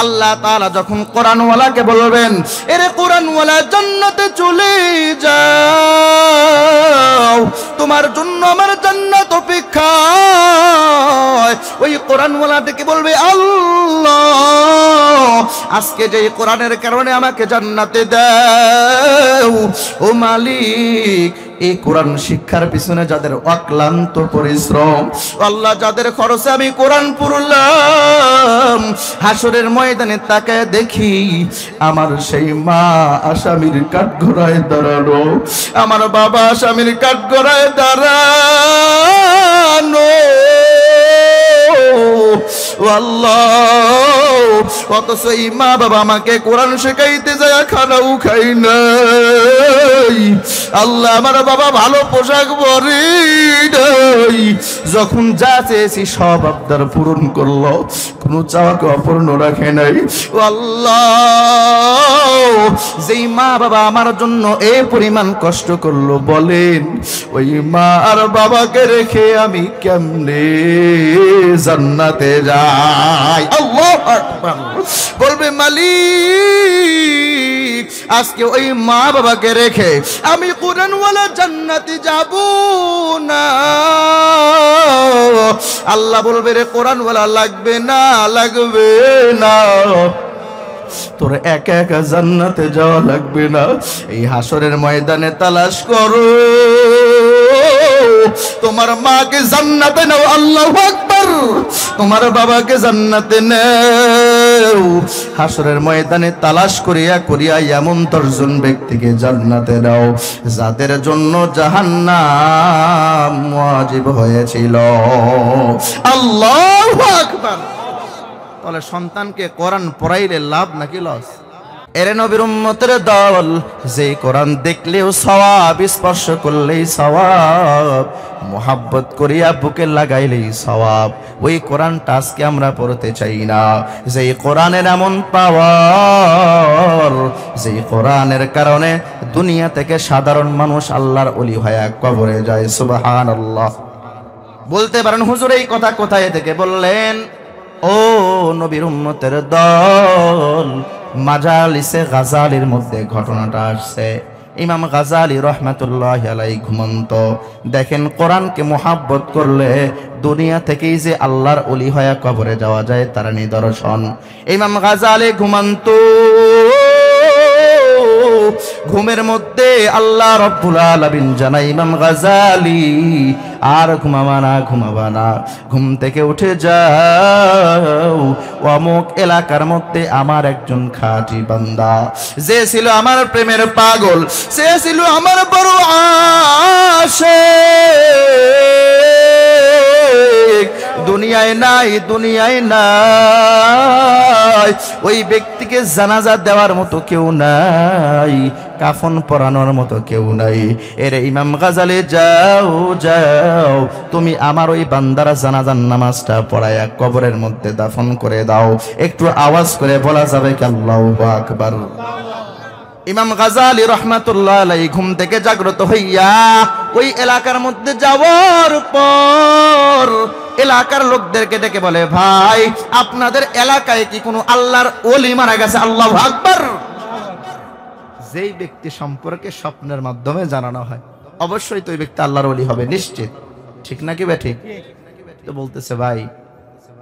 আল্লাহ তাআলা যখন কোরআনওয়ালাকে বলবেন, এরে কোরআনওয়ালা জান্নাতে চলে যাও, তোমার জন্য আমার জান্নাত অপেক্ষা। ওই কোরআনওয়ালা ডেকে বলবে, আল্লাহ আজকে যে কোরআনের কারণে আমাকে জান্নাতে দাও। ও মালিক, এই কোরআন শিক্ষার পিছনে যাদের অক্লান্ত পরিশ্রম, আল্লাহ যাদের খরচে আমি কোরআন পড়লাম, হাসরের ময়দানে তাকায় দেখি আমার সেই মা আসামির কাঠগড়ায় দাঁড়ানো, আমার বাবা আসামির কাঠগড়ায় দাঁড়ানো। আল্লাহ, অথচ এই মা বাবা আমাকে কোরআন শেখাইতে যায় খানাও খাই নাই। আল্লাহ, আমার বাবা ভালো পোশাক পরে নাই, যখন যা চেয়েছি সব আবদার পূরণ করলো, কোনো চাওয়াকে অপূর্ণ রাখে নাই। আল্লাহ, যেই মা বাবা আমার জন্য এই পরিমাণ কষ্ট করলো, বলেন ওই মা আর বাবাকে রেখে আমি কেমনে জান্নাতে যাই? আল্লাহু আকবার। বলবে, মালিক আজকে ওই মা বাবাকে রেখে আমি কোরআনওয়ালা জান্নাতে যাব না। আল্লাহ বলবে, রে কোরআনওয়ালা লাগবে না, লাগবে না, তোর একা একা জান্নাতে যাওয়া লাগবে না। এই হাসরের ময়দানে তালাশ করো, তোমার মাকে জান্নাতে নাও। আল্লাহু আকবার। তোমার বাবাকে জান্নাতে নাও। হাসরের ময়দানে তালাশ করিয়া করিয়া এমন 10 জন ব্যক্তিকে জান্নাতে নাও যাদের জন্য জাহান্নাম ওয়াজিব হয়েছিল। আল্লাহু আকবার। তাহলে সন্তানকে কোরআন পড়াইলে লাভ নাকি লস? এরে নবীর উম্মতের দল, যে কোরআন দেখলেও সওয়াব, স্পর্শ করলেই সওয়াব, মোহাব্বত করিয়া বুকে লাগাইলেই সওয়াব, ওই কোরআনটা আজকে আমরা পড়তে চাই না। যে কোরআনের এমন পাওয়ার, যে কোরআনের কারণে দুনিয়া থেকে সাধারণ মানুষ আল্লাহর ওলি হয়ে কবরে যায়। সুবহানাল্লাহ। বলতে পারেন, হুজুর এই কথা কোথায় থেকে বললেন? ও নবীর উম্মতের দল, মাজালিসে গাজালির মধ্যে ঘটনাটা আসছে। ইমাম গাজালি রহমাতুল্লাহি আলাইহি ঘুমন্ত, দেখেন কোরআনকে মোহাব্বত করলে দুনিয়া থেকেই যে আল্লাহর ওলি হয়ে কবরে যাওয়া যায় তার নিদর্শন। ইমাম গাজালি ঘুমন্ত, ঘুমের মধ্যে আল্লাহ রাব্বুল আলামিন জানাই, ইমাম গাজালি আর ঘুমাবা না, ঘুম থেকে উঠে যাও। অমুক এলাকার মধ্যে আমার একজন খাঁটি বান্দা, যে ছিল আমার প্রেমের পাগল, সে ছিল আমার বড় আশিক, দুনিয়ায় নাই, দুনিয়ায় নাই। ওই ব্যক্তিকে জানাজা দেওয়ার মতো কেউ নাই, কাফন পরানোর মতো কেউ নাই। এরে ইমাম গাজালি, যাও যাও, তুমি আমার ওই বান্দার জানাজার নামাজটা পড়ায়া কবরের মধ্যে দাফন করে দাও। একটু আওয়াজ করে বলা যাবে কি আল্লাহু আকবার? ইমাম গাজালি রহমাতুল্লাহ আলাইহি ঘুম থেকে জাগ্রত হইয়া ওই এলাকার মধ্যে যাওয়ার পর এলাকার লোকদেরকে ডেকে বলে, ভাই আপনাদের এলাকায় কি কোনো আল্লাহর ওলি মারা গেছে? আল্লাহু আকবার। যেই ব্যক্তি সম্পর্কে স্বপ্নের মাধ্যমে জানানো হয়, অবশ্যই তো ওই ব্যক্তি আল্লাহর ওলি হবে, নিশ্চিত। ঠিক নাকি বে ঠিক? তো বলতেছে, ভাই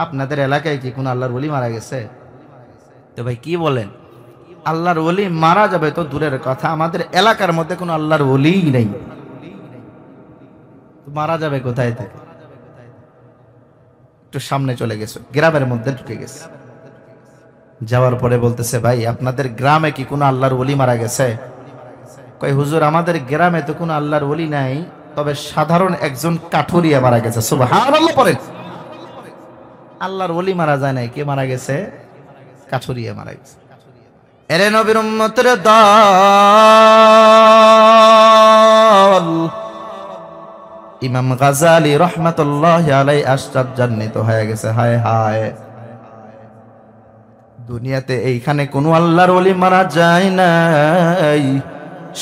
আপনাদের এলাকায় কি কোনো আল্লাহর ওলি মারা গেছে? তো ভাই কি বলেন, আল্লাহর ওলি মারা যাবে তো দূরের কথা, আমাদের এলাকার মধ্যে কোনো আল্লাহর ওলি নেই, মারা যাবে কোথায় থেকে? একটু সামনে চলে গেছে, গ্রামের মধ্যে ঢুকে গেছে। যাওয়ার পরে বলতেছে, ভাই আপনাদের গ্রামে কি কোনো আল্লাহর ওলি মারা গেছে? কয়, হুজুর আমাদের গ্রামে তো কোনো আল্লাহর ওলি নাই, তবে সাধারণ একজন কাঠুরিয়া মারা গেছে। সুবহানাল্লাহ পড়েন। আল্লাহর ওলি মারা যায় নাই, কে মারা গেছে? কাঠুরিয়া মারা গেছে। এরে নবীর উম্মতের দল, ইমাম গাজালি রহমাতুল্লাহি আলাইহি আশ্চর্যান্বিত হয়ে গেছে। হায় হায়, দুনিয়াতে এইখানে কোনো আল্লাহর ওলি মারা যায় নাই,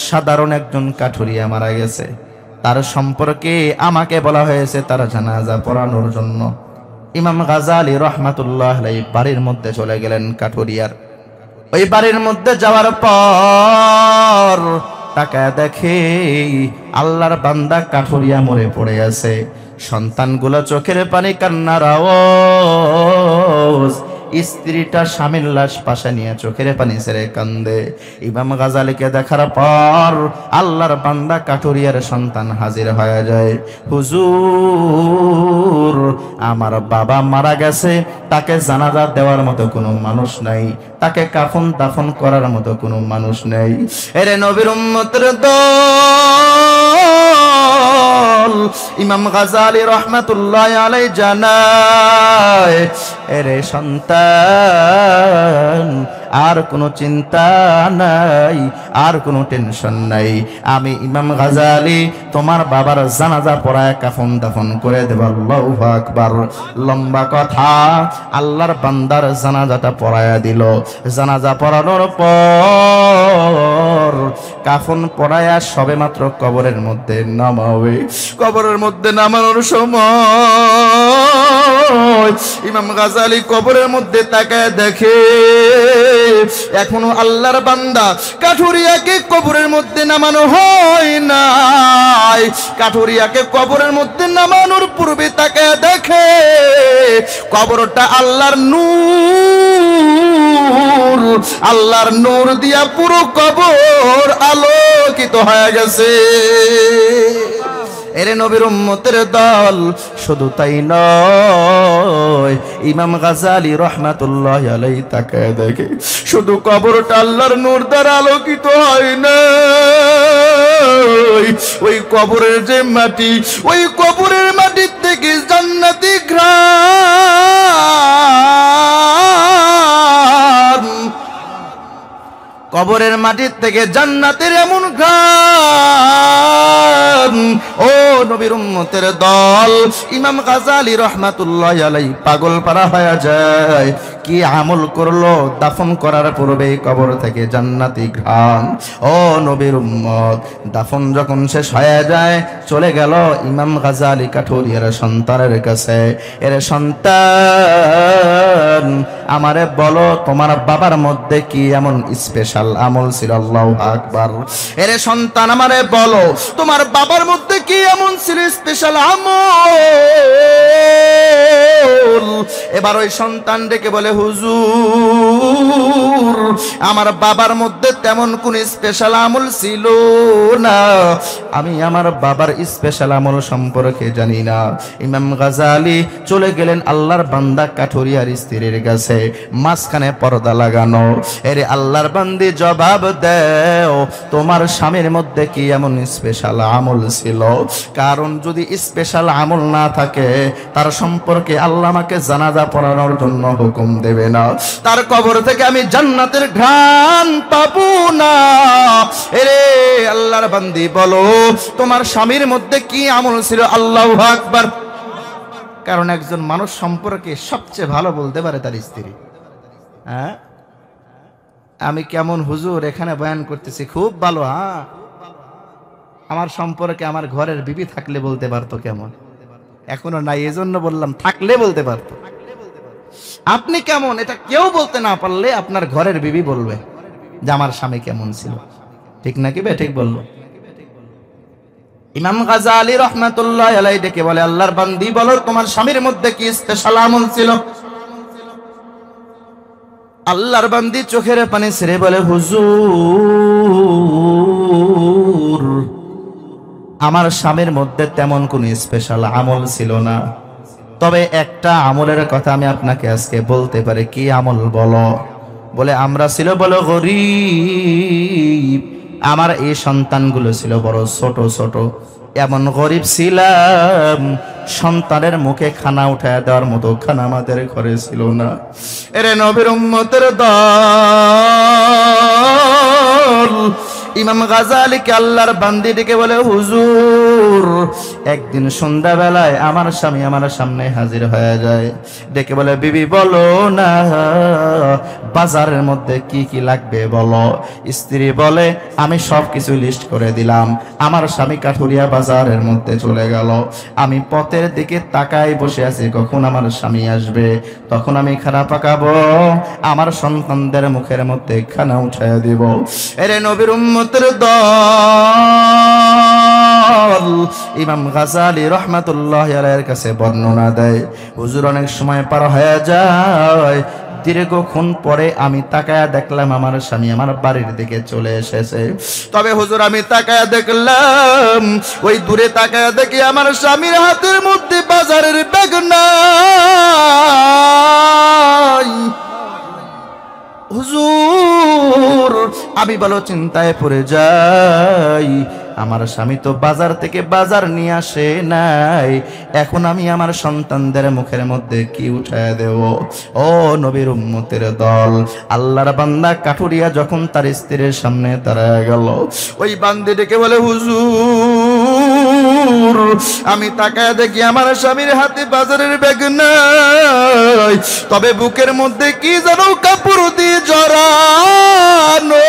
সাধারণ একজন কাঠুরিয়া মারা গেছে। তার সম্পর্কে আমাকে বলা হয়েছে তার জানাজা পড়ানোর জন্য। ইমাম গাজালি রহমাতুল্লাহ আলাইহি বাড়ির মধ্যে চলে গেলেন কাঠুরিয়ার। ওই বাড়ির মধ্যে যাওয়ার পর তাকায় দেখে আল্লাহর বান্দা কাঠুরিয়া মরে পড়ে আছে। সন্তানগুলো চোখের পানি কান্নার আওয়াজ, স্ত্রীটা স্বামীর লাশ পাশে নিয়ে চোখের পানি ছেড়ে কান্দে। ইমাম গাজালিকে দেখার পর আল্লাহর বান্দা কাঠুরিয়ার সন্তান হাজির হয়ে যায়। হুজুর, আমার বাবা মারা গেছে, তাকে জানাজা দেওয়ার মতো কোনো মানুষ নাই, তাকে কাফন দাফন করার মতো কোনো মানুষ নেই। এরে নবীর উম্মতের দল, ইমাম গাজালি রহমাতুল্লাহ আলাইহি জানায়, এরে সন্তান, আর কোনো চিন্তা নাই, আর কোনো টেনশন নাই। আমি ইমাম গাজালি তোমার বাবার জানাজা পড়ায় কাফন দাফন করে দেব। আল্লাহু আকবার। লম্বা কথা, আল্লাহর বান্দার জানাজাটা পড়ায়া দিল। জানাজা পড়ানোর পর কাফন পড়ায়া সবে মাত্র কবরের মধ্যে নামাবে। কবরের মধ্যে নামানোর সময় ইমাম গাজালি কবরের মধ্যে তাকায় দেখে এখনো আল্লাহর বান্দা কাঠুরিয়াকে কবরের মধ্যে নামানো হয় নাই। কাঠুরিয়াকে কবরের মধ্যে নামানোর পূর্বে তাকায় দেখে কবরটা আল্লাহর নূর, আল্লাহর নূর দিয়া পুরো কবর আলোকিত হয়ে গেছে। এরে নবীর উম্মতের দল, শুধু তাই নয়, ইমাম গাজালি রহমাতুল্লাহ আলাইহি তাকায় দেখে শুধু কবরটা আল্লাহর নূর দ্বারা আলোকিত হয় না, ওই কবরের যে মাটি, ওই কবরের মাটির থেকে জান্নাতি ঘ্রাণ, কবরের মাটির থেকে জান্নাতের এমন ঘ্রাণ। ও নবীর উম্মতের দল, ইমাম গাজালি রহমাতুল্লাহ আলাইহি পাগল পারা হয়ে যায়। কি আমল করলো দাফন করার পূর্বে কবর থেকে জান্নাতি ঘ্রাণ। ও নবীর উম্মত, দাফন যখন শেষ হয়ে যায়, চলে গেল ইমাম গাজালি কাঠুরিয়ার সন্তানের কাছে। এর সন্তান, আমারে বলো তোমার বাবার মধ্যে কি এমন স্পেশাল আমল ছিল? আল্লাহু আকবার। এর সন্তান, আমারে বলো তোমার বাবার মধ্যে কি এমন ছিল স্পেশাল আমল? এবার ওই সন্তান ডেকে বলে, হুজুর, আমার বাবার মধ্যে তেমন কোন স্পেশাল আমল ছিল না, আমি আমার বাবার স্পেশাল আমল সম্পর্কে জানি না। ইমাম গাজালি চলে গেলেন আল্লাহর বান্দা কাঠুরিয়ার স্ত্রীর কাছে, মাঝখানে পর্দা লাগানো। এরে আল্লাহর বান্দি জবাব দেও, তোমার স্বামীর মধ্যে কি এমন স্পেশাল আমল ছিল? কারণ যদি স্পেশাল আমল না থাকে, তার সম্পর্কে আল্লাহ আমাকে জানাজা পড়ানোর জন্য হুকুম দেবে না, তার কবর থেকে আমি জান্নাতের ঘ্রাণ পাবো না। এরে আল্লাহর বান্দি বলো, তোমার স্বামীর মধ্যে কি আমল ছিল? আল্লাহু আকবার। কারণ একজন মানুষ সম্পর্কে সবচেয়ে ভালো বলতে পারে তার স্ত্রী। হ্যাঁ, আমি কেমন হুজুর এখানে বয়ান করতেছি, খুব ভালো। হ্যাঁ, আমার সম্পর্কে আমার ঘরের বিবি থাকলে বলতে পারতো কেমন, এখনো নাই, এজন্য বললাম থাকলে বলতে পারতো। আপনি কেমন এটা কেউ বলতে না পারলে আপনার ঘরের বিবি বলবে যে আমার স্বামী কেমন ছিল। ঠিক নাকি বে? ঠিক বললো। ইমাম গাজালি রহমাতুল্লাহ আলাইহি ডেকে বলে, আল্লাহর বান্দি বলো তোমার স্বামীর মধ্যে কি স্পেশাল আমল ছিল? আল্লাহর বান্দি চোখের পানি ছেড়ে বলে, হুজুর, আমার স্বামীর মধ্যে তেমন কোন স্পেশাল আমল ছিল না, তবে একটা আমলের কথা আমি আপনাকে আজকে বলতে পারি। কি আমল বলো? বলে আমরা ছিল বলো গরিব, আমার এই সন্তানগুলো ছিল বড় ছোট ছোট, এমন গরিব ছিলাম সন্তানের মুখে খানা উঠায় দেওয়ার মতো খানা আমাদের ঘরে ছিল না। এরে নবীর উম্মতের দল, ইমাম গাজালিকে আল্লাহর বান্দি ডেকে বলে, হুজুর একদিন সন্ধ্যাবেলায় আমার স্বামী আমার সামনে হাজির হয়ে যায়, ডেকে বলে, বিবি বলো না বাজারের মধ্যে কি কি লাগবে বলো। স্ত্রী বলে, আমি সব কিছু লিস্ট করে দিলাম। আমার স্বামী কাঠুরিয়া বাজারের মধ্যে চলে গেল। আমি পথের দিকে তাকাই বসে আছি, কখন আমার স্বামী আসবে, তখন আমি খানা পাকাবো, আমার সন্তানদের মুখের মধ্যে খানা উঠাইয়া দিব। এরে নবীর উম্মতের দল, ইমাম গাজালি রহমাতুল্লাহি আলাইহির কাছে বর্ণনা দেয়, হুজুর অনেক সময় পার হয়ে যায়, দীর্ঘক্ষণ পরে আমি তাকায়া দেখলাম আমার স্বামী আমার বাড়ির দিকে চলে এসেছে। তবে হুজুর আমি তাকায়া দেখলাম, ওই দূরে তাকায়া দেখি আমার স্বামীর হাতের মধ্যে বাজারের ব্যাগ নাই। হুজুর আমি বলো চিন্তায় পড়ে যাই, আমার স্বামী তো বাজার থেকে বাজার নিয়ে আসে নাই, এখন আমি আমার সন্তানদের মুখের মধ্যে কি উঠায় দেব? ও নবীর উম্মতের দল, আল্লাহর বান্দা কাঠুরিয়া যখন তার স্ত্রীর সামনে দাঁড়ায় গেল, ওই বান্দি ডেকে বলে, হুজুর আমি তাকায় দেখি আমার স্বামীর হাতে বাজারের ব্যাগ নাই, তবে বুকের মধ্যে কি যেন কাপড় দিয়ে জড়ানো।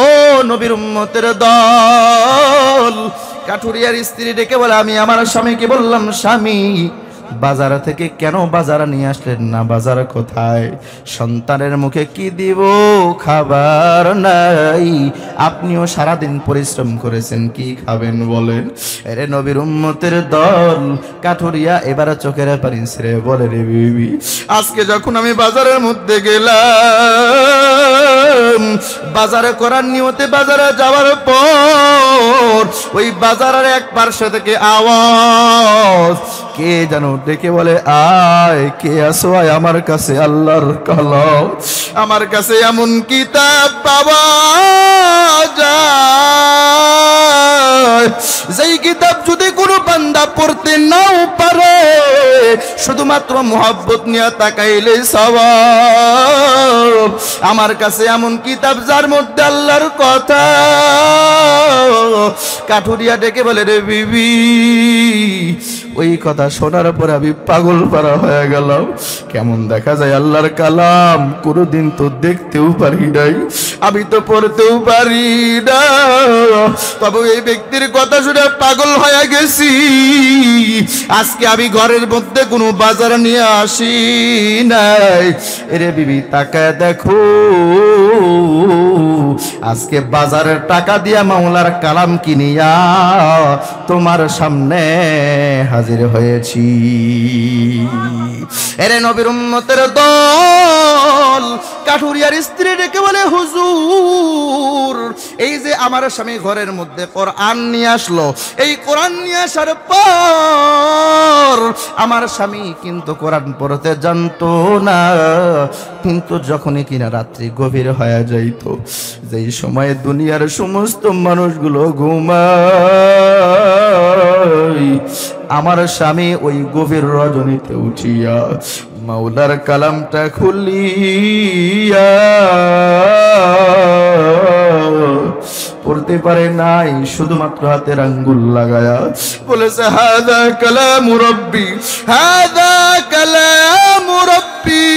ও নবীর উম্মতের দল, কাঠুরিয়ার স্ত্রী ডেকে বলে, আমি আমার স্বামীকে বললাম, স্বামী বাজার থেকে কেন বাজার নিয়ে আসলেন না, বাজার কোথায়? সন্তানের মুখে কি দিব, খাবার নাই, আপনিও সারাদিন পরিশ্রম করেছেন, কি খাবেন বলেন? এরে নবীর উম্মতের দল, কাঠুরিয়া এবারে চোখের পানি ছেড়ে বলে, রে বিবি আজকে যখন আমি বাজারের মধ্যে গেলাম, বাজারে করার নিয়তে বাজারে যাওয়ার পর ওই বাজারের এক পার্শ্ব থেকে আওয়াজ, কে জানো ডেকে বলে, আয় কে আসো, আয় আমার কাছে আল্লাহর কালাম, আমার কাছে এমন কিতাব পাওয়া যায় যেই কিতাব যদি কোনো বান্দা পড়তে নাও পারে, শুধুমাত্র মুহাব্বত নিয়ে তাকাইলে সওয়াব। আমার কাছে এমন কিতাব যার মধ্যে আল্লাহর কথা। কাঠুরিয়া ডেকে বলে, রে বিবি ওই কথা শোনার পরে আমি পাগল পারা হয়ে গেলাম। কেমন দেখা যায় আল্লাহর কালাম, কোনোদিন তো দেখতেও পারি নাই, আমি তো পড়তেও পারি না, তবে এই ব্যক্তির কথা শুনে পাগল হয়ে গেছি। আজকে আমি ঘরের মধ্যে কোনো বাজার নিয়ে আসি নাই। এরে বিবি তাকায় দেখো, আজকে বাজারের টাকা দিয়া মাওলার কালাম কিনিয়া তোমার সামনে হাজির হয়েছি। এরে নবীর উম্মতের দল, কাঠুরিয়ার স্ত্রী ডেকে বলে, হুজুর এই যে আমার স্বামী ঘরের মধ্যে কোরআন নিয়ে আসলো, এই কোরআন নিয়ে আসার পর আমার স্বামী কিন্তু কোরআন পড়তে জানতো না, কিন্তু যখনই কিনা রাত্রি গভীর হয়ে যাইত, যেই সময় দুনিয়ার সমস্ত মানুষগুলো ঘুমায়, আমার স্বামী ওই গভীর রজনীতে উঠিয়া মাওলার কালামটা খুলিয়া পড়তে পারে নাই, শুধুমাত্র হাতের আঙ্গুল লাগায়া বলেছে, হাদা কালামু রব্বি, হাদা কালামু রব্বি,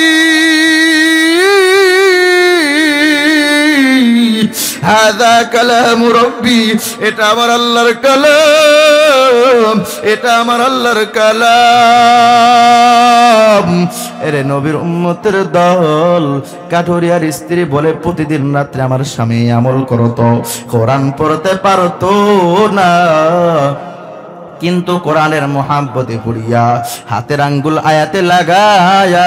হাদা কালামু রব্বি, এটা আমার আল্লাহর কালাম, এটা আমার আল্লাহর কালাম। এরে নবীর উম্মতের দল, কাঠুরিয়ার স্ত্রী বলে, প্রতিদিন রাত্রে আমার স্বামী আমল করতো, কোরআন পড়তে পারতো না, কিন্তু কোরআনের মোহাব্বতে পড়িয়া হাতের আঙ্গুল আয়াতে লাগায়া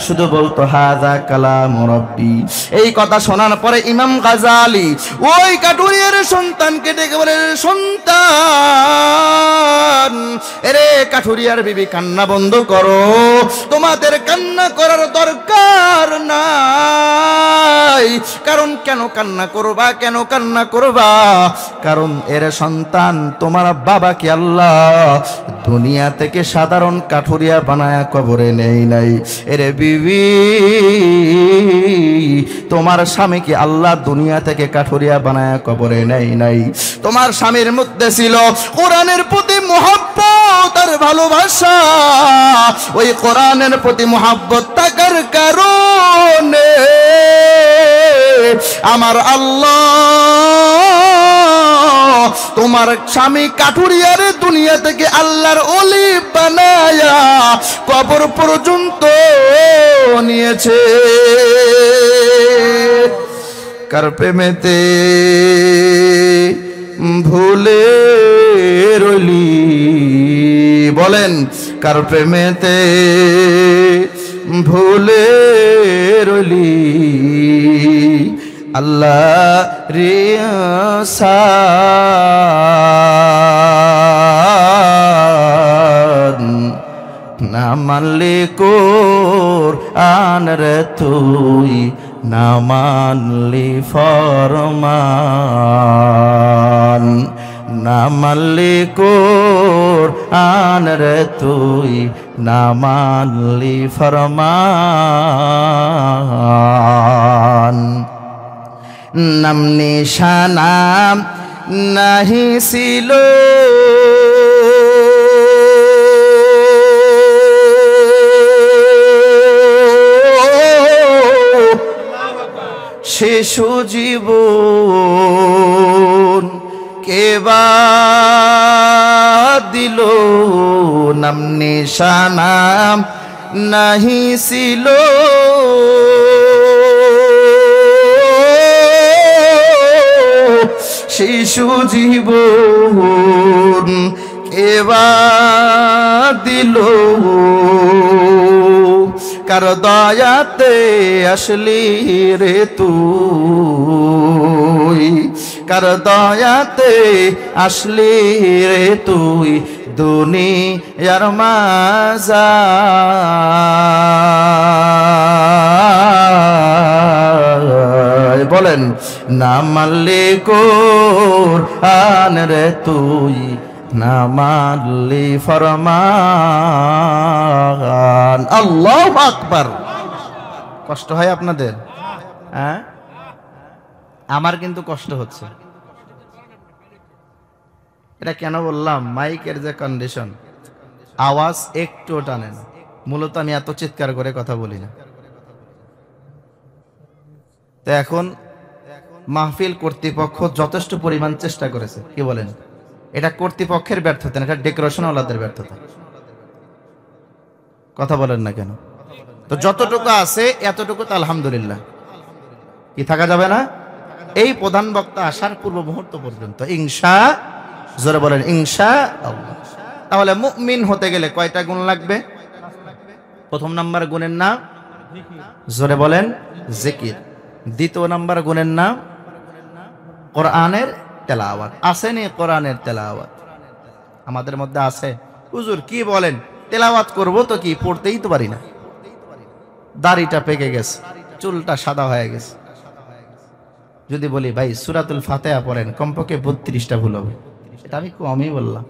শুধু বলতো, হাযা কালামু রব্বি। এই কথা শোনার পরে ইমাম গাজালি ওই কাঠুরিয়ার সন্তানকে ডেকে বলে, সন্তান, এরে কাঠুরিয়ার বিবি কান্না বন্ধ করো, তোমাদের কান্না করার দরকার নাই। কারণ কেন কান্না করবা, কেন কান্না করবা? কারণ এর সন্তান তোমার বাবাকে আল্লাহ আল্লাহ দুনিয়া থেকে সাধারণ কাঠুরিয়া বানায়া কবরে নেই নাই। এরে বিবি, তোমার স্বামীকে আল্লাহ দুনিয়া থেকে কাঠুরিয়া বানায়া কবরে নেই নাই। তোমার স্বামীর মধ্যে ছিল কোরআনের প্রতি মুহাব্বত আর ভালোবাসা। ওই কোরআনের প্রতি মুহাব্বত থাকার কারণে আমার আল্লাহ তোমার স্বামী কাঠুরিয়ারে দুনিয়া থেকে আল্লাহর ওলি বানায়া কবর পর্যন্ত নিয়েছে। কার প্রেমেতে ভুলে রইলি, বলেন কার প্রেমেতে ভুলে রইলি আল্লাহ রে না মানলে কোরআন রে তুই, না মানলি ফরমান, না মানলি কোরআন রে তুই, না মানলি ফরমান। নাম নিশানা নাহি ছিল শিশু জীবন কেবা দিল, নাম নিশানা নাহি ছিল শিশু জীবন কেবা দিল, কার দয়াতে আসলি রে তুই, কার দয়াতে আসলি রে তুই দুনিয়ার মাঝায়। বলেন না মানলে কোরআন রে তুই, না মানলি ফরমান। আল্লাহু আকবার। কষ্ট হয় আপনাদের? হ্যাঁ, আমার কিন্তু কষ্ট হচ্ছে। এটা কেন বললাম? মাইকের যে কন্ডিশন, আওয়াজ একটু টানে না। মূলত আমি এত চিৎকার করে কথা বলি না। তো এখন মাহফিল কর্তৃপক্ষ যথেষ্ট পরিমাণ চেষ্টা করেছে। কি বলেন? এটা কর্তৃপক্ষের ব্যর্থতা না, এটা ডেকোরেশন ওয়ালাদের ব্যর্থতা। কথা বলেন না কেন? তো যতটুকু আছে এতটুকু তো আলহামদুলিল্লাহ। কি থাকা যাবে না? এই প্রধান বক্তা আসার পূর্ব মুহূর্ত পর্যন্ত ইনশা, জোরে বলেন ইনশাআল্লাহ। তাহলে মুমিন হতে গেলে কয়টা গুণ লাগবে? প্রথম নাম্বার গুণের নাম, জোরে বলেন, জিকির। দ্বিতীয় নাম্বার গুণের নাম কোরআনের তেলাওয়াত। আসেনি কোরআনের তেলাওয়াত? আমাদের মধ্যে আছে। হুজুর কি বলেন, তেলাওয়াত করব তো কি, পড়তেই তো পারি না। দাড়িটা পেকে গেছে, চুলটা সাদা হয়ে গেছে। যদি বলি ভাই সূরাতুল ফাতিহা পড়েন, কমপক্ষে 32টা ভুল হবে। এটা আমি কমই বললাম।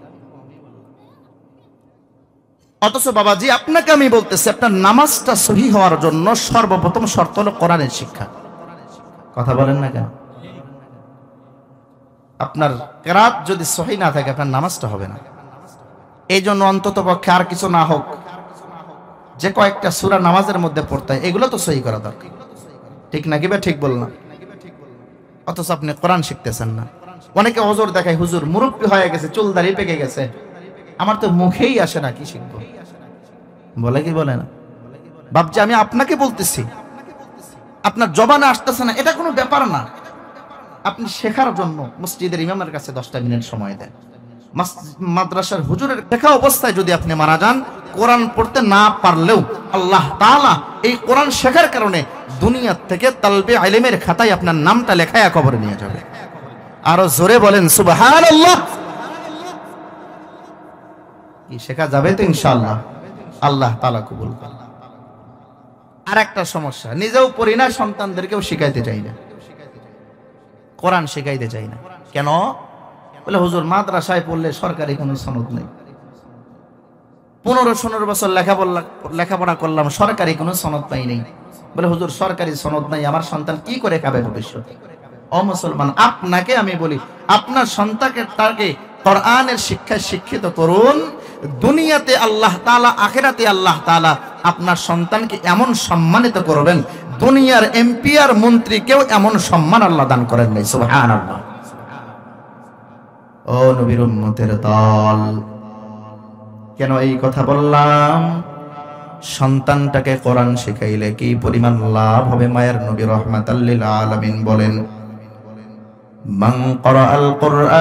অথচ বাবাজি আপনাকে আমি বলতেছি, আপনার নামাজটা সহিহ হওয়ার জন্য সর্বপ্রথম শর্ত হলো কোরআনের শিক্ষা। কথা বলেন না কেন? আপনার কেরাত যদি সহিহ না থাকে আপনার নামাজটা হবে না। এই জন্য অন্তত পক্ষে আর কিছু না হোক, যে কয়েকটা সূরা নামাজের মধ্যে পড়তে হয় এগুলো তো সহিহ করা দরকার। ঠিক নাকি বা ঠিক বললাম? অথচ আপনি কোরআন শিখতেছেন না। অনেকে ওজর দেখায়, হুজুর মুরব্বী হয়ে গেছে, চুল দাড়ি পেকে গেছে, আমার তো মুখেই আসে না, কি শিখবো? বলে কি বলে না? বাপজি আমি আপনাকে বলতেছি, আপনার জবানে আসতেছে না, এটা কোনো ব্যাপার না। আপনি শেখার জন্য মসজিদের ইমামের কাছে 10টা মিনিট সময় দেন। মাদ্রাসার হুজুরের শেখা অবস্থায় যদি আপনি মারা যান, কোরআন পড়তে না পারলেও আল্লাহ তাআলা এই কোরআন শেখার কারণে দুনিয়া থেকে তালবে ইলমের খাতায় আপনার নামটা লেখায়া কবরে নিয়ে যাবে। আরো জোরে বলেন সুবহানাল্লাহ। কি শেখা যাবে তো ইনশাআল্লাহ, আল্লাহ তাআলা কবুল করুন। আর একটা সমস্যা, নিজেও পড়ি না, সন্তানদেরকেও শিখাইতে চাই না, কোরআন শিখাইতে চাই না। কেন? বলে হুজুর মাদ্রাসায় পড়লে সরকারি কোনো সনদ নেই, 15-16 বছর লেখাপড়া করলাম, সরকারি কোনো সনদ পাই নেই। বলে হুজুর সরকারি সনদ নাই, আমার সন্তান কি করে খাবে ভবিষ্যতে? ও মুসলমান, আপনাকে আমি বলি, আপনার সন্তানকে কোরআনের শিক্ষায় শিক্ষিত করুন। দুনিয়াতে আল্লাহ তাআলা, আখিরাতে আল্লাহ তাআলা আপনার সন্তানকে এমন সম্মানিত করবেন, দুনিয়ার এমপি আর মন্ত্রীকেও এমন সম্মান আল্লাহ দান করেন নাই। সুবহানাল্লাহ। ও নবীর উম্মতের দল, কেন এই কথা বললাম? সন্তানটাকে কোরআন শিখাইলে কি পরিমাণ লাভ হবে। মায়ের নবী রাহমাতাল লিল আলামিন বলেন, মান ক্বরাআল কুরআন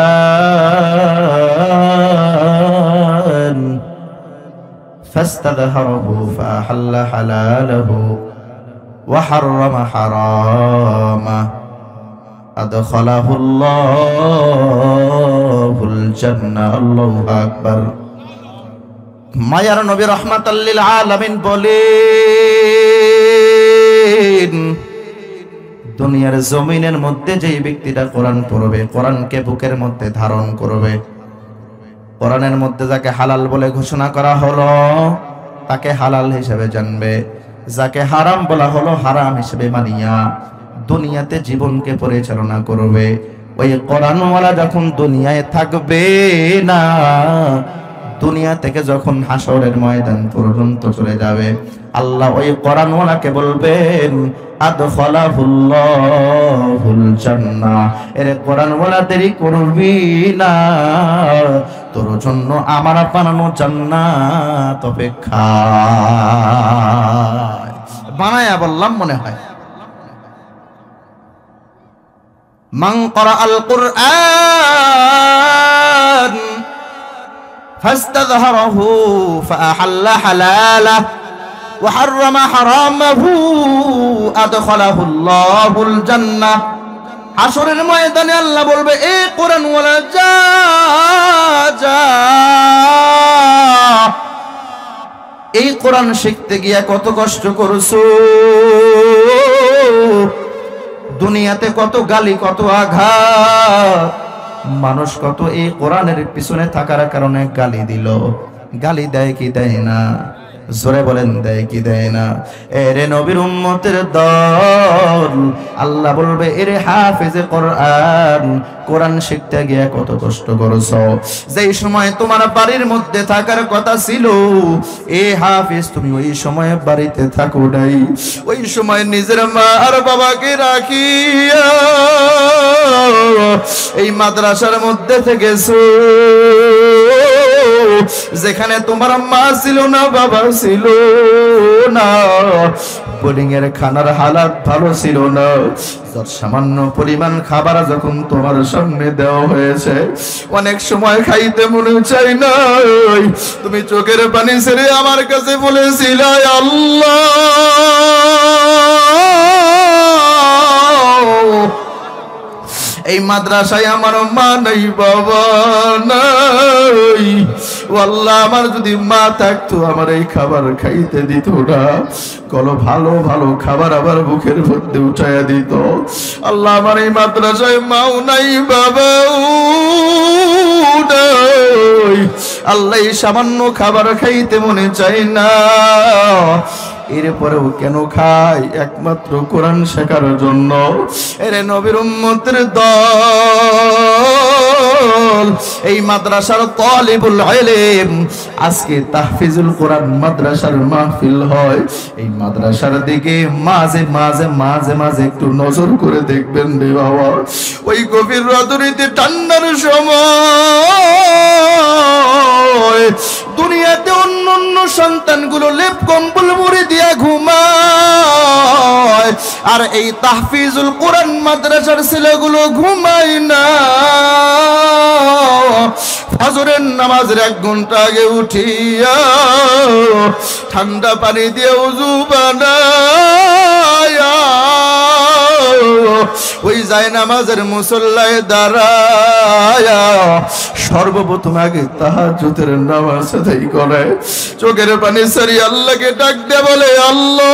ফাস্তাযহারাহু ফাআহাল্লা হালালাহু ওয়া হাররামা হারামা আদখালাহুল্লাহুল জান্নাহ। আল্লাহু আকবার। মায়ার নবী রাহমাতাল লিল আলামিন বলেন, দুনিয়ার জমিনের মধ্যে যেই ব্যক্তিটা কোরআন পড়বে, কোরআনকে বুকের মধ্যে ধারণ করবে, কোরআনের মধ্যে যাকে হালাল বলে ঘোষণা করা হলো তাকে হালাল হিসেবে জানবে, যাকে হারাম বলা হলো হারাম হিসেবে মানিয়া দুনিয়াতে জীবনকে পরিচালনা করবে, ওই কোরআনওয়ালা যখন দুনিয়ায় থাকবে না, দুনিয়া থেকে যখন হাসরের ময়দান পর্যন্ত চলে যাবে, আল্লাহ ওই কোরআনওয়ালাকে বলবেন আদখালাহুল্লাহুল জান্নাহ। এর কোরআনওয়ালা দেরি করবি না, তোর জন্য আমার বানানো জান্নাত অপেক্ষা। বানায়া বললাম মনে হয়। মান ক্বরাআল কুরআন ফাস্তাযহারাহু ফাআহাল্লা হালালাহু ওয়া হাররামা হারামাহু আদখালাহুল্লাহুল জান্নাহ। হাসরের ময়দানে আল্লাহ বলবে, এ কোরআন ওয়ালা যা যা, এই কোরআন শিখতে গিয়া কত কষ্ট করছো, দুনিয়াতে কত গালি, কত আঘাত, মানুষ কত এই কোরআনের পিছনে থাকার কারণে গালি দিল। গালি দেয় কি দেয় না? জোরে বলেন, দেয় কি দেয় না? এরে নবীর উম্মতের দল, আল্লাহ বলবে, এরে হাফেজে কোরআন, কোরআন শিখতে গিয়ে কত কষ্ট করছো। যেই সময় তোমার বাড়ির মধ্যে থাকার কথা ছিল, এ হাফেজ তুমি ওই সময় বাড়িতে থাকো নাই, ওই সময় নিজের মা আর বাবাকে রাখিয়া এই মাদ্রাসার মধ্যে থেকেছো, যেখানে তোমার মা ছিল না, বাবা ছিল না, বোর্ডিং এর খানার হালাত ভালো ছিল না, সামান্য পরিমাণ খাবার যখন তোমার সামনে দেওয়া হয়েছে, অনেক সময় খাইতে মনে চাই না, তুমি চোখের পানি ছেড়ে আমার কাছে বলেছিলে, আল্লাহ এই মাদ্রাসায় আমার মা নাই, বাবা নাই, আল্লাহ আমার যদি মা থাকতো আমার এই খাবার খাইতে দিত না, কলো ভালো ভালো খাবার আবার বুকের মধ্যে উঠাইয়া দিত। আল্লাহ আমার এই মাদ্রাসায় মাও নাই, বাবাও নাই, আল্লাহ এই সামান্য খাবার খাইতে মনে চাই না, এরপরেও কেন খাই? একমাত্র কোরআন শেখার জন্য। এরে নবীর উম্মতের দল, এই মাদ্রাসার তালিবুল ইলম, আজকে তাহফিজুল কোরআন মাদ্রাসার মাহফিল হয়, এই মাদ্রাসার দিকে মাঝে মাঝে মাঝে মাঝে একটু নজর করে দেখবেন রে বাবা। ওই গভীর রজনীতে ঠান্ডার সময় দুনিয়াতে অন্য অন্য সন্তানগুলো লেপ কম্বল মুড়ি দিয়া ঘুমায়, আর এই তাহফিজুল কোরআন মাদ্রাসার ছেলেগুলো ঘুমায় না। ফজরের নামাজের 1 ঘন্টা আগে উঠিয়া ঠান্ডা পানি দিয়ে ওযু বানায়া ওই যায় নামাজের মুসল্লায় দাঁড়ায়া সর্বপ্রথম আগে তাহাজ্জুদের নামাজ আদায় করে, চোখের পানি সারি আল্লাহকে ডাক দিয়ে বলে, আল্লাহ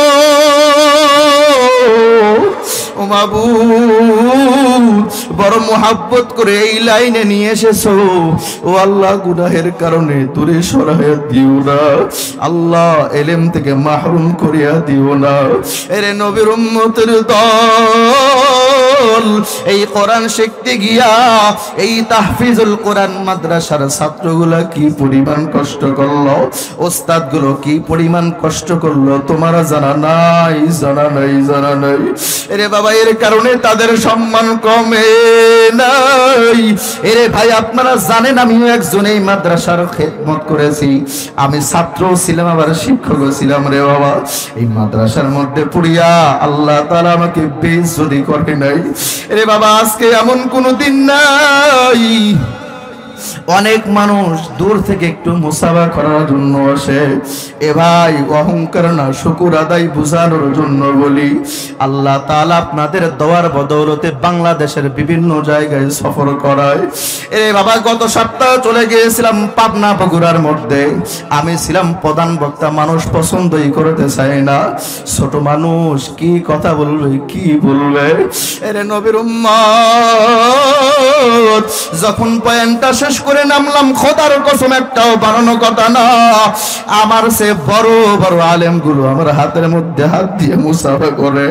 ও মাবুদ, বড় মোহাব্বত করে এই লাইনে নিয়ে এসেছো। ও আল্লাহ, গুনাহের কারণে দূরে সরাইয়া দিও না আল্লাহ, ইলম থেকে মাহরুম করিয়া দিও না। এরে নবীর উম্মতের দল, এই কোরআন শিখতে গিয়া এই তাহফিজুল কোরআন মাদ্রাসার ছাত্রগুলা কি পরিমাণ কষ্ট করলো, ওস্তাদগুলো কি পরিমাণ কষ্ট করলো, তোমারা জানা নাই, জানা নাই, জানা নাই। এরে বাবা, এর কারণে তাদের সম্মান কমে নাই। এরে ভাই, আপনারা জানেন আমিও একজন এই মাদ্রাসার খেদমত করেছি, আমি ছাত্র ছিলাম আবার শিক্ষক ছিলাম রে বাবা। এই মাদ্রাসার মধ্যে পড়িয়া আল্লাহ তাআলা আমাকে বেইজ্জতি করে নাই রে বাবা। আজকে এমন কোনো দিন নাই, অনেক মানুষ দূর থেকে একটু মুসাফা করার জন্য আসে। এ ভাই, অহংকার না, শুকর আদায় বোঝানোর জন্য বলি, আল্লাহ তাআলা আপনাদের দোয়ার বদৌলতে বাংলাদেশের বিভিন্ন জায়গায় সফর করায়। এ বাবা, গত সপ্তাহ চলে গিয়েছিলাম পাবনা বগুড়ার মধ্যে, আমি ছিলাম প্রধান বক্তা। মানুষ পছন্দই করতে চায় না, ছোট মানুষ কি কথা বলবে, কি বলবে। এরে নবীর উম্মত, যখন পয়েন্টটা শেষ করে নামলাম, খোদার কসম একটাও বানানো কথা না, আমার সে বড় বড় আলেম গুলো আমার হাতের মধ্যে হাত দিয়ে মুসাফা করে।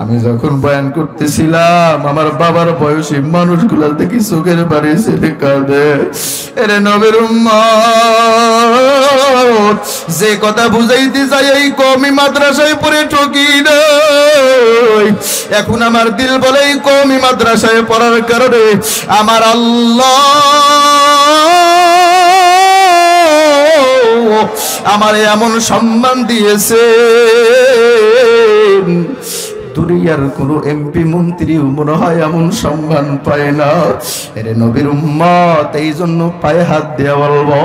আমি যখন বয়ান করতেছিলাম, আমার বাবার বয়সী মানুষগুলো দেখি চোখের বাড়ি ছেড়ে কাঁদে। এরে নবীর উম্মত, যে কথা বুঝাইতে চাই এই কওমি মাদ্রাসায় পড়ে ঠকি নাই। এখন আমার দিল বলে এই কওমি মাদ্রাসায় পড়ার কারণে আমার আল্লাহ আমার এমন সম্মান দিয়েছে, দুনিয়ার কোন এমপি মন্ত্রীও মনে হয় এমন সম্মান পায় না। এরে নবীর উম্মত, এই জন্য পায়ে হাত দেওয়া বলবো।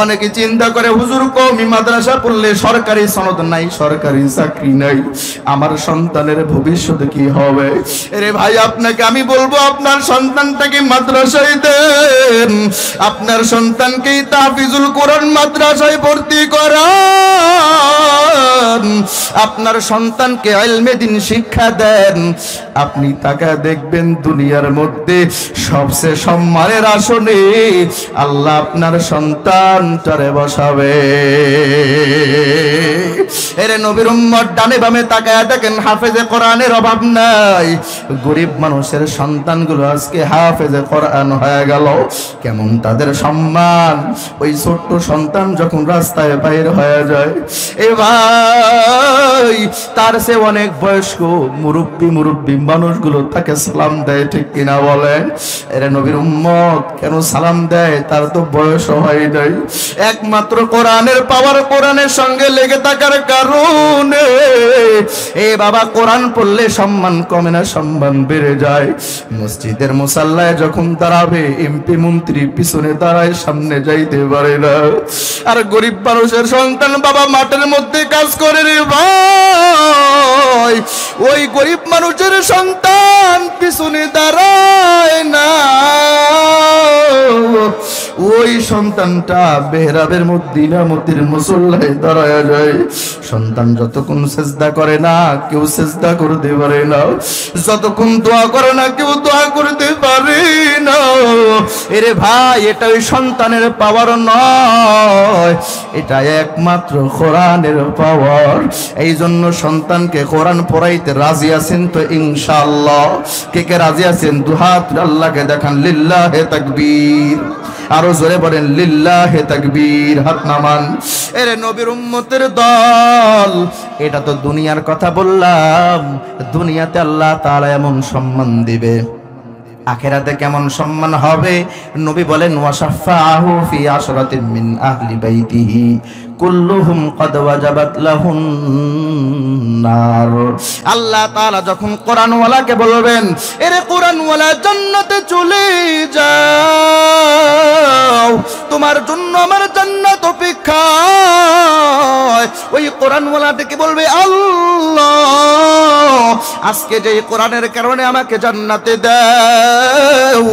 অনেকে চিন্তা করে হুজুর কওমি মাদ্রাসা পড়লে সরকারি সনদ নাই, সরকারি চাকরি নাই, আমার সন্তানের ভবিষ্যৎ কি হবে। এরে ভাই, আপনাকে আমি বলবো, আপনার সন্তানটাকে মাদ্রাসায় দেন, আপনার সন্তানকে তাহফিজুল কোরআন মাদ্রাসায় ভর্তি করান, আপনার সন্তানকে ইলমে দ্বীন শিক্ষা দেন। আপনি তাকে দেখবেন দুনিয়ার মধ্যে সবচেয়ে সম্মানের আসনে আল্লাহ আপনার সন্তানটারে বসাবে। এরে নবীর উম্মত, ডানে বামে তাকায়া দেখেন, হাফেজে কোরআনের অভাব নাই। গরিব মানুষের সন্তানগুলো আজকে হাফেজে কোরআন হয়ে গেল, কেমন তাদের সম্মান। ওই ছোট্ট সন্তান যখন রাস্তায় বাইর হয়ে যায়, এ ভাই, তার সে অনেক বয়স্ক মুরব্বী মানুষগুলো তাকে সালাম দেয়, ঠিক কিনা বলেন? এরে নবীর উম্মত, কেন সালাম দেয়? তার তো বয়স হয় নাই। একমাত্র কোরআনের পাওয়ার, কোরআনের সঙ্গে লেগে থাকার কারণে। এ বাবা, কোরআন পড়লে সম্মান কমে না, সম্মান বেড়ে যায়। মসজিদের মুসাল্লায় যখন দাঁড়াবে, এমপি মন্ত্রী পিছনে দাঁড়ায়, সামনে যাইতে পারে না। আর গরিব মানুষের সন্তান বাবা মাঠের মধ্যে কাজ করে রে ভাই, ওই গরিব মানুষের সন্তান পিছনে দাঁড়ায় না, ওই সন্তানটা বেহরাবের মদিনামতির মুসল্লায় দাঁড়ায় যায়। সন্তান যতক্ষণ সেজদা করে না, কেউ সেজদা করতে পারে না, যতক্ষণ দোয়া করে না, কেউ দোয়া করতে পারে না। এরে ভাই, এটা ওই সন্তানের পাওয়ার নয়, এটা একমাত্র কোরআনের পাওয়ার। এই জন্য সন্তানকে কোরআন পড়াইতে রাজি আছেন তো ইনশাআল্লাহ? কে কে রাজি আছেন? দুহাত আল্লাহকে দেখান, লিল্লাহে তাকবীর। আরো জোরে বলেন, লিল্লাহে তাকবীর, হাত নামান। এরে নবীর উম্মতের দল, এটা তো দুনিয়ার কথা বললাম। দুনিয়াতে আল্লাহ তাআলা এমন সম্মান দিবে, আখিরাতে কেমন সম্মান হবে? নবী বলেন, ওয়াশাফাআহু ফি আশরাতিন মিন আহলি বাইতিহি কুল্লুহুম ক্বাদ ওয়াজাবাত লাহুন নার। আল্লাহ তাআলা যখন কোরআনওয়ালাকে বলবেন, এরে কোরআনওয়ালা, জান্নাতে চলে যাও, তোমার জন্য আমার জান্নাত অপেক্ষা। ওই কোরআনওয়ালা ডেকে বলবে, আল্লাহ, আজকে যে কোরআনের কারণে আমাকে জান্নাতে দাও।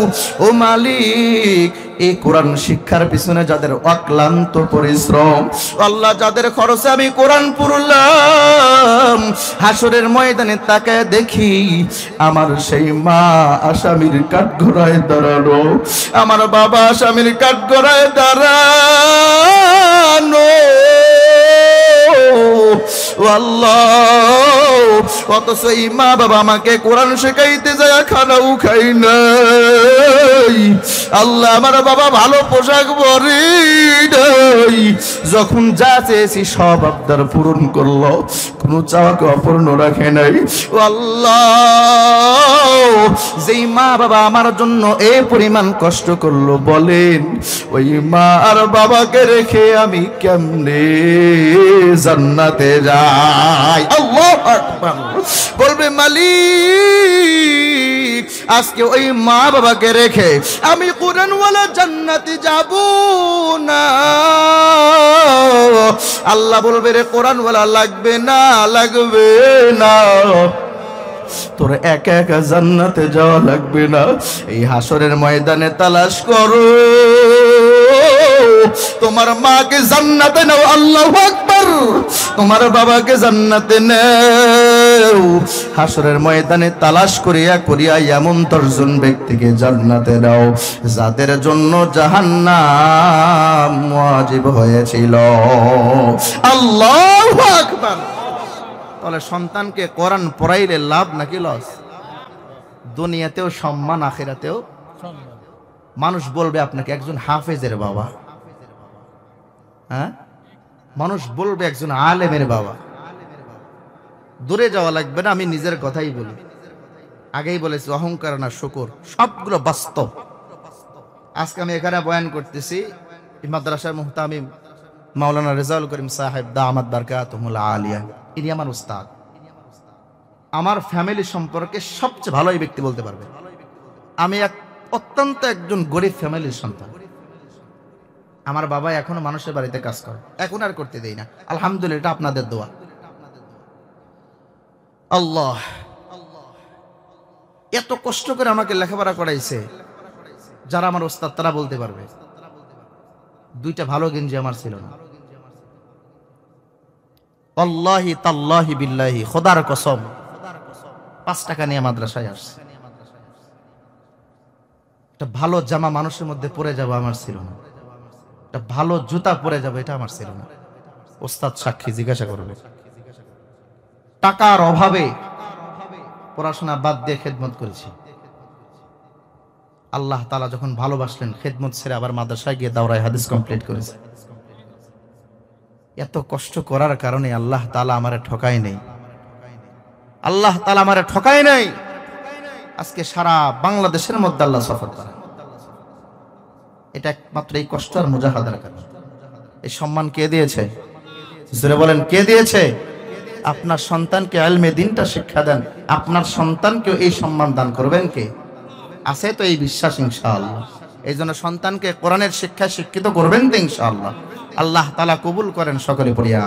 ও মালিক, এই কোরআন শিক্ষার পিছনে যাদের অক্লান্ত পরিশ্রম, আল্লাহ, যাদের খরচে আমি কোরআন পড়লাম, হাসরের ময়দানে তাকায় দেখি আমার সেই মা আসামির কাঠগড়ায় দাঁড়ানো, আমার বাবা আসামির কাঠগড়ায় দাঁড়ানো। আল্লাহ, অথচ এই মা বাবা আমাকে কোরআন শেখাইতে যায় খানাও খাই নাই। আল্লাহ, আমার বাবা ভালো পোশাক পরে নাই, যখন যা চেয়েছি সব আবদার পূরণ করলো, কোনো চাওয়াকে অপূর্ণ রাখে নাই। ও আল্লাহ, যেই মা বাবা আমার জন্য এই পরিমাণ কষ্ট করলো, বলেন ওই মা আর বাবাকে রেখে আমি কেমনে জান্নাতে যাই? আল্লাহু আকবার। বলবে মালিক, আজকে ওই মা বাবাকে রেখে আমি কোরআনওয়ালা জান্নাতে যাব না। আল্লাহ বলবে রে কোরআনওয়ালা লাগবে না, লাগবে না, তোর একা একা জান্নাতে যাওয়া লাগবে না। এই হাসরের ময়দানে তালাশ করো, তোমার মাকে জান্নাতে নাও। আল্লাহু আকবার। তোমার বাবাকে জান্নাতে নাও। হাসরের ময়দানে তালাশ করিয়া করিয়া এমন 10 জন ব্যক্তিকে জান্নাতে দাও যাদের জন্য জাহান্নাম ওয়াজিব হয়েছিল। আল্লাহু আকবার। তাহলে সন্তানকে কোরআন পড়াইলে লাভ নাকি লস? দুনিয়াতেও সম্মান, আখিরাতেও সম্মান। মানুষ বলবে আপনাকে একজন হাফেজের বাবা, হ্যাঁ, মানুষ বলবে একজন আলেমের বাবা। দূরে যাওয়া লাগবে না, আমি নিজের কথাই বলি। আগেই বলেছি, অহংকার না শুকর, সবগুলো বাস্তব। আজকে আমি এখানে বয়ান করতেছি, মাদ্রাসার মুহতামিম মাওলানা রেজাউল করিম সাহেব দামাত বারকাতুহুল আলিয়া, ইনি আমার উস্তাদ। আমার ফ্যামিলি সম্পর্কে সবচেয়ে ভালো এই ব্যক্তি বলতে পারবে। আমি অত্যন্ত একজন গরিব ফ্যামিলির সন্তান। আমার বাবা এখনো মানুষের বাড়িতে কাজ করে, এখন আর করতে দেই না, আলহামদুলিল্লাহ, এটা আপনাদের দোয়া। আল্লাহ এত কষ্ট করে আমাকে লেখাপড়া করাইছে, যারা আমার ওস্তাদ তারা বলতে পারবে। 2টা ভালো গেঞ্জি আমার ছিল না, আল্লাহি তাল্লাহি বিল্লাহি, খোদার কসম। 5 টাকা নিয়ে মাদ্রাসায় আসছে, একটা ভালো জামা মানুষের মধ্যে পরে যাব আমার ছিল না, একটা ভালো জুতা পরে যাবে এটা আমার ছিল না। ওস্তাদ সাক্ষী, জিজ্ঞাসা করবে। টাকার অভাবে পড়াশোনা বাদ দিয়ে খেদমত করেছি। আল্লাহ তাআলা যখন ভালোবাসলেন, খেদমত ছেড়ে আবার মাদ্রাসায় গিয়ে দাওরায়ে হাদিস কমপ্লিট করেছে। এত কষ্ট করার কারণে আল্লাহ তাআলা আমারে ঠকায় নেই, আল্লাহ তাআলা আমারে ঠকায় নাই। আজকে সারা বাংলাদেশের মধ্যে আল্লাহ সফর করেন, এটা একমাত্র এই কষ্ট আর মুজাহাদার কারণে। এই সম্মান কে দিয়েছে? জোরে বলেন, কে দিয়েছে? আপনার সন্তানকে ইলমে দ্বীনটা শিক্ষা দেন, আপনার সন্তানকেও এই সম্মান দান করবেন কে? আছে তো এই বিশ্বাস ইনশাআল্লাহ। এই জন্য সন্তানকে কোরআনের শিক্ষায় শিক্ষিত করবেন তো ইনশাআল্লাহ। আল্লাহ তাআলা কবুল করেন, সকলে পড়িয়া।